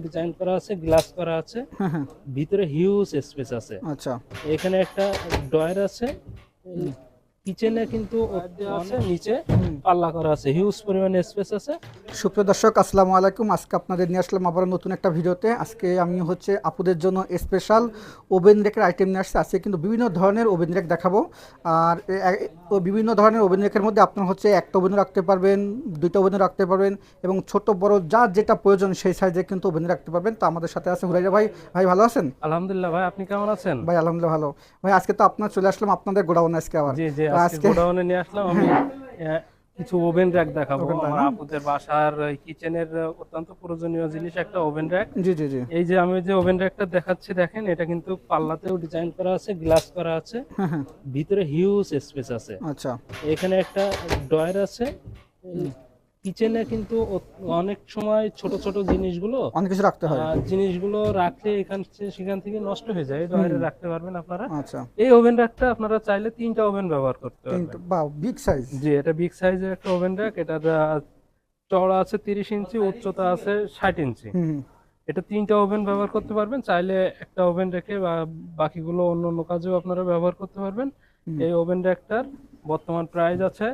Design করা আছে, glass করা আছে, ভিতরে হিউজ স্পেস আছে। আচ্ছা, এখানে একটা ড্রয়ার আছে, কিচেনে কিন্তু আছে, নিচে পাল্লা করা আছে, হিউজ পরিমাণে স্পেস আছে। সুপ্রিয় দর্শক আসসালামু আলাইকুম। আজকে আপনাদের নিয়ে আসলাম আবার নতুন একটা ভিডিওতে। আজকে আমি হচ্ছে আপুদের জন্য স্পেশাল ওভেন রেকের আইটেম নিয়ে আসছি। আজকে কিন্তু বিভিন্ন ধরনের ওভেন রেক দেখাবো। আর বিভিন্ন ধরনের ওভেন রেকের মধ্যে আপনার হচ্ছে একটা ওভেনও রাখতে পারবেন, দুইটা ওভেনও রাখতে পারবেন, এবং ছোট বড় যার যেটা প্রয়োজন সেই সাইজে কিন্তু ওভেন রাখতে পারবেন। তো আমাদের সাথে আছে হুরাইরা ভাই। ভাই ভালো আছেন? আলহামদুলিল্লাহ ভাই, আপনি কেমন আছেন? ভাই আলহামদুলিল্লাহ ভালো। ভাই আজকে তো আপনার চলে আসলাম আপনাদের গোডাউনে আজকে আবার। জি জি, তো আজকে গোডাউনে নিয়ে আসলাম আমি কিছু ওভেন র্যাক দেখাবো। Oven rack, আমার না? আপুদের বাসার কিচেনের অত্যন্ত প্রয়োজনীয় জিনিস একটা ওভেন র্যাক। জি জি জি। এই যে আমি যে ওভেন র্যাকটা দেখাচ্ছি দেখেন, এটা কিন্তু পাল্লাতেও ডিজাইন করা আছে, গ্লাস করা আছে, ভিতরে হিউজ স্পেস আছে। আচ্ছা, এখানে একটা ড্রয়ার আছে। কিচেনে কিন্তু অনেক সময় ছোট ছোট জিনিসগুলো অনেক কিছু রাখতে হয়। জিনিসগুলো রাখলে সেখান থেকে নষ্ট হয়ে যায়, ড্রয়ারে রাখতে পারবেন আপনারা। আচ্ছা, এই ওভেন র্যাকটা আপনারা চাইলে 3টা ওভেন ব্যবহার করতে পারবেন। বা বিগ সাইজ। জি, এটা বিগ সাইজের একটা ওভেন র্যাক। এটার চওড়া আছে 30 ইঞ্চি, উচ্চতা আছে 60 ইঞ্চি। হুম, এটা 3টা ওভেন ব্যবহার করতে পারবেন। চাইলে একটা ওভেন রেখে বা বাকিগুলো অন্য অন্য কাজেও আপনারা ব্যবহার করতে পারবেন। এই ওভেন র্যাকটার বর্তমান প্রাইস আছে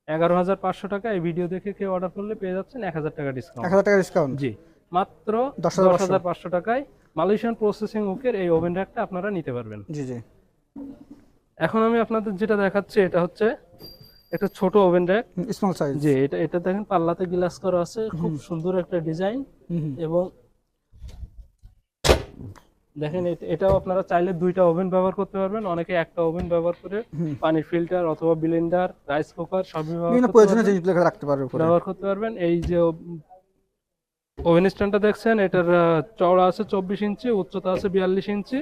11,500 টাকা। এই ভিডিও দেখে কেউ অর্ডার করলে পেয়ে যাচ্ছেন 1,000 টাকা ডিসকাউন্ট। 1000 টাকা ডিসকাউন্ট। জি, মাত্র 10,500 টাকায় মালয়েশিয়ান প্রসেসিং হুকের এই ওভেন র্যাকটা আপনারা নিতে পারবেন। জি জি। এখন আমি আপনাদের যেটা দেখাচ্ছি এটা হচ্ছে একটা ছোট ওভেন র্যাক। Small size. যে এটা দেখেন পাল্লাতে গ্লাস করা আছে, খুব সুন্দর একটা ডিজাইন। এবং দেখেন এটাও আপনারা চাইলে 2টা ওভেন ব্যবহার করতে পারবেন। অনেকে একটা ওভেন ব্যবহার করে পানির ফিল্টার অথবা ব্লেন্ডার, রাইস কুকার সবই বিভিন্ন প্রয়োজনীয় জিনিসগুলো রাখতে পারবে উপরে। ব্যবহার করতে পারবেন। এই যে ওভেন স্ট্যান্ডটা দেখছেন, এটার চওড়া আছে 24 ইঞ্চি, উচ্চতা আছে 42 ইঞ্চি।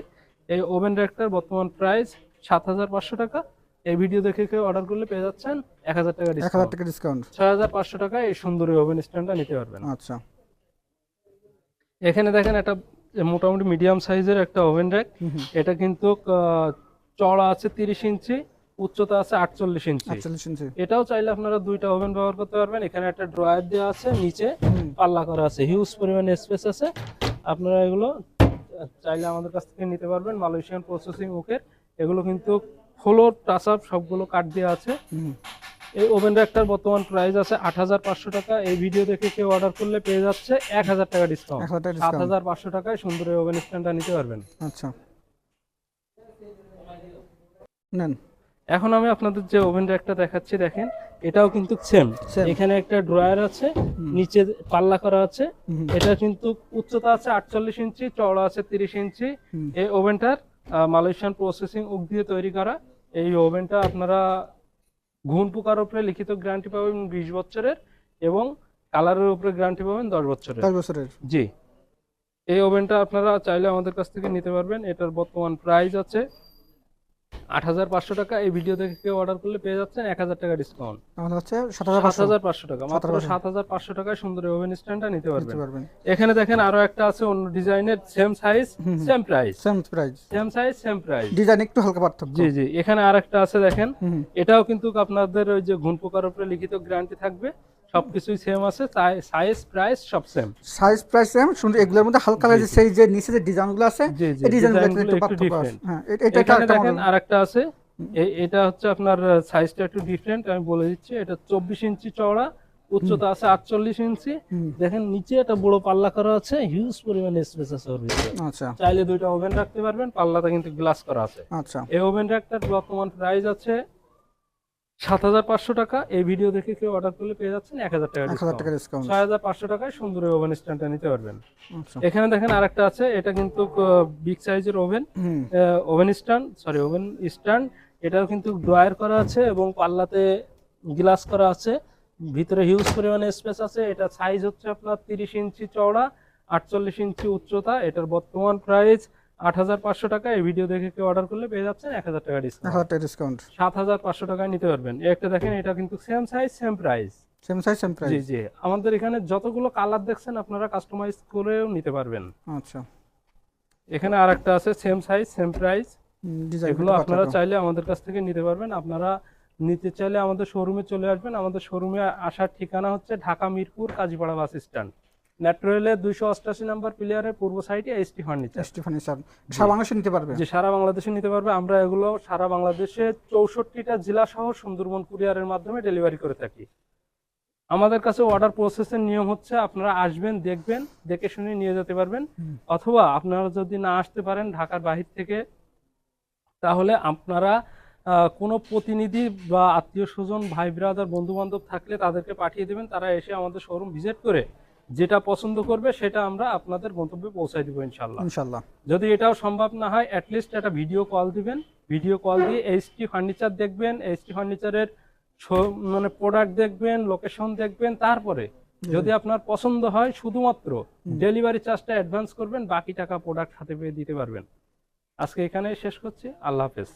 এই ওভেন র্যাকটার বর্তমান প্রাইস 7,500 টাকা। এই ভিডিও দেখে কেউ অর্ডার করলে পেয়ে যাচ্ছেন 1,000 টাকা 1000 ডিসকাউন্ট। টাকা ডিসকাউন্ট। 6,500 টাকায় এই সুন্দর ওভেন স্ট্যান্ডটা নিতে পারবেন। আচ্ছা, এখানে দেখেন একটা মোটামুটি মিডিয়াম সাইজের একটা ওভেন র্যাক। এটা কিন্তু চওড়া আছে 30 ইঞ্চি, উচ্চতা আছে 48 ইঞ্চি। 48 ইঞ্চি। এটাও চাইলে আপনারা 2টা ওভেন ব্যবহার করতে পারবেন। এখানে একটা ড্রয়ার দেওয়া আছে, নিচে পাল্লা করা আছে, হিউজ পরিমাণে স্পেস আছে। আপনারা এগুলো চাইলে আমাদের কাছ থেকে নিতে পারবেন মালয়েশিয়ান প্রসেসিং হুকের। এগুলো কিন্তু ফ্লোর টাচ আপ সবগুলো কাট দেওয়া আছে। এই ওভেন র্যাকটার বর্তমান প্রাইস আছে 8,500 টাকা। এই ভিডিও দেখে কেউ অর্ডার করলে পেয়ে যাচ্ছে 1,000 টাকা ডিসকাউন্ট। 1000 টাকা ডিসকাউন্ট। 7,500 টাকায় সুন্দর এই ওভেন স্ট্যান্ডটা নিতে পারবেন। আচ্ছা, নেন। এখন আমি আপনাদের যে ওভেন র্যাকটা দেখাচ্ছি দেখেন, এটাও কিন্তু সেম। Same. এখানে একটা ড্রয়ার আছে, নিচে পাল্লা করা আছে। এটা কিন্তু উচ্চতা আছে 48 ইঞ্চি, চওড়া আছে 30 ইঞ্চি। এই ওভেনটার মালয়েশিয়ান প্রসেসিং হুক দিয়ে তৈরি করা। এই ওভেনটা আপনারা ঘুণ পোকার উপরে লিখিত গ্যারান্টি পাবেন 20 বছরের, এবং কালারের উপরে গ্যারান্টি পাবেন 10 বছরের। 10 বছরের। জি, এই ওভেনটা আপনারা চাইলে আমাদের কাছ থেকে নিতে পারবেন। এটার বর্তমান প্রাইস আছে 8,500 টাকা। এই ভিডিও দেখে কেউ অর্ডার করলে পেয়ে যাচ্ছেন 1,000 টাকা ডিসকাউন্ট। তাহলে হচ্ছে 7500 7,500 টাকা, মাত্র 7,500 টাকায় সুন্দর ওভেন স্ট্যান্ডটা নিতে দিতে পারবেন। পারবেন। এখানে দেখেন আরো একটা আছে অন্য ডিজাইনের, same size same price, same price. Same size same price. Design একটু হালকা পার্থক্য। জি জি, এখানে আরেকটা আছে দেখেন। এটাও কিন্তু আপনাদের ওই যে ঘুণ পোকার উপরে লিখিত গ্যারান্টি থাকবে, সবকিছুই সেম আছে, সাইজ প্রাইস সব সেম। সাইজ প্রাইস সেম, শুধু এগুলোর মধ্যে হালকা লাগে সেই যে নিচে যে ডিজাইনগুলো আছে, জি জি, এই ডিজাইনগুলো ডিজাইনগুলো একটু একটু পার্থক্য আছে। ডিফারেন্ট। হ্যাঁ, এটা এখানে একটা দেখেন মডেল। আরেকটা আছে। এটা হচ্ছে আপনার সাইজটা একটু ডিফারেন্ট, আমি বলে দিচ্ছি। এটা 24 ইঞ্চি চওড়া, উচ্চতা আছে 48 ইঞ্চি। দেখেন নিচে একটা বড় পাল্লা করা আছে, হিউজ পরিমাণে স্পেস আছে ওর ভিতরে। আচ্ছা, চাইলে 2টা ওভেন রাখতে পারবেন। পাল্লাটা কিন্তু গ্লাস করা আছে। আচ্ছা, এই ওভেন র্যাকটার বর্তমান প্রাইস আছে 7,500 টাকা। এই ভিডিও দেখে কেউ অর্ডার করলে পেয়ে যাচ্ছেন 1,000 টাকা 1000 টাকা ডিসকাউন্ট। 6,500 টাকায় সুন্দর ওভেন স্ট্যান্ডটা নিতে পারবেন। আচ্ছা, এখানে দেখেন আরেকটা আছে, এটা কিন্তু বিগ সাইজের ওভেন ওভেন স্ট্যান্ড। এটাও কিন্তু ড্রয়ার করা আছে এবং পাল্লাতে গ্লাস করা আছে, ভিতরে হিউজ পরিমাণে স্পেস আছে। এটা সাইজ হচ্ছে আপনার 30 ইঞ্চি চওড়া, 48 ইঞ্চি উচ্চতা। এটার বর্তমান প্রাইস 8,500 টাকা। এই ভিডিও দেখে কেউ অর্ডার করলে পেয়ে যাচ্ছেন 1,000 টাকা ডিসকাউন্ট। 1000 টাকা ডিসকাউন্ট। 7,500 টাকায় নিতে পারবেন। একটা দেখেন, এটা কিন্তু same size same price. Same size same price. জি জি, আমাদের এখানে যতগুলো কালার দেখছেন আপনারা কাস্টমাইজ করেও নিতে পারবেন। আচ্ছা, এখানে আরেকটা আছে same size same price. Design এগুলো আপনারা চাইলে আমাদের কাছ থেকে নিতে পারবেন। আপনারা নিতে চাইলে আমাদের শোরুমে চলে আসবেন। আমাদের শোরুমে আসার ঠিকানা হচ্ছে Dhaka Mirpur Kazipara bus stand, metro রেলের 288 নম্বর প্লেয়ারের পূর্ব সাইডে এসটি ফার্নিচার। এসটি ফার্নিচার সারা বাংলাদেশে নিতে পারবে? যে সারা বাংলাদেশে নিতে পারবে। আমরা এগুলো সারা বাংলাদেশে 64টা জেলা সহ সুন্দরবন কুরিয়ারের মাধ্যমে ডেলিভারি করে থাকি। আমাদের কাছে অর্ডার প্রসেসের নিয়ম হচ্ছে আপনারা আসবেন, দেখবেন, দেখে শুনে নিয়ে যেতে পারবেন। অথবা আপনারা যদি না আসতে পারেন ঢাকার বাহির থেকে, তাহলে আপনারা কোনো প্রতিনিধি বা আত্মীয় স্বজন, ভাই ব্রাদার, বন্ধু বান্ধব থাকলে তাদেরকে পাঠিয়ে দেবেন। তারা এসে আমাদের শোরুম ভিজিট করে যেটা পছন্দ করবে সেটা আমরা আপনাদের গন্তব্যে পৌঁছায় দিব ইনশাল্লাহ। ইনশাল্লাহ। যদি এটাও সম্ভব না হয়, অ্যাটলিস্ট একটা ভিডিও কল দিবেন। ভিডিও কল দিয়ে এসটি ফার্নিচার দেখবেন, এসটি ফার্নিচারের মানে প্রোডাক্ট দেখবেন, লোকেশন দেখবেন। তারপরে যদি আপনার পছন্দ হয় শুধুমাত্র ডেলিভারি চার্জটা অ্যাডভান্স করবেন, বাকি টাকা প্রোডাক্ট হাতে পেয়ে দিতে পারবেন। আজকে এখানেই শেষ করছি। আল্লাহ হাফেজ।